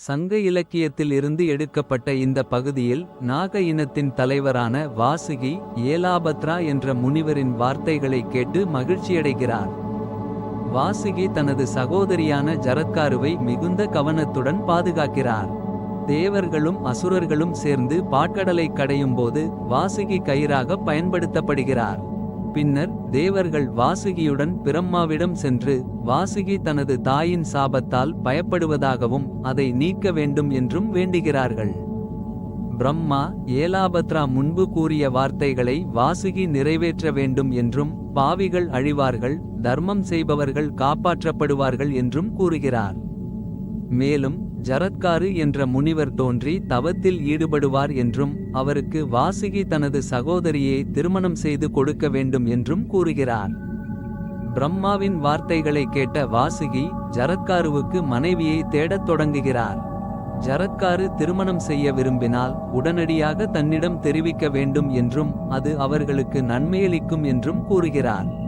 சங்க இலக்கியத்தில் இருந்து எடுக்கப்பட்ட இந்த பகுதியில் நாக இனத்தின் தலைவரான வாசுகி ஏலாபத்ரா என்ற முனிவரின் வார்த்தைகளைக் கேட்டு மகிழ்ச்சியடைகிறார். வாசுகி தனது சகோதரியான ஜரத்காருவை மிகுந்த கவனத்துடன் பாதுகாக்கிறார். தேவர்களும் அசுரர்களும் சேர்ந்து பாற்கடலை கடையும்போது வாசுகி கயிறாக பயன்படுத்தப்படுகிறார். பின்னர் தேவர்கள் வாசுகியுடன் பிரம்மாவிடம் சென்று வாசுகி தனது தாயின் சாபத்தால் பயப்படுவதாகவும் அதை நீக்க வேண்டும் என்றும் வேண்டுகிறார்கள். பிரம்மா ஏலாபத்ரா முன்பு கூறிய வார்த்தைகளை வாசுகி நிறைவேற்ற வேண்டும் என்றும் பாவிகள் அழிவார்கள், தர்மம் செய்பவர்கள் காப்பாற்றப்படுவார்கள் என்றும் கூறுகிறார். மேலும் ஜரத்காரு என்ற முனிவர் தோன்றி தவத்தில் ஈடுபடுவார் என்றும் அவருக்கு வாசுகி தனது சகோதரியை திருமணம் செய்து கொடுக்க வேண்டும் என்றும் கூறுகிறார். பிரம்மாவின் வார்த்தைகளை கேட்ட வாசுகி ஜரத்காருவுக்கு மனைவியை தேடத் தொடங்குகிறார். ஜரத்காரு திருமணம் செய்ய விரும்பினால் உடனடியாக தன்னிடம் தெரிவிக்க வேண்டும் என்றும் அது அவர்களுக்கு நன்மையளிக்கும் என்றும் கூறுகிறார்.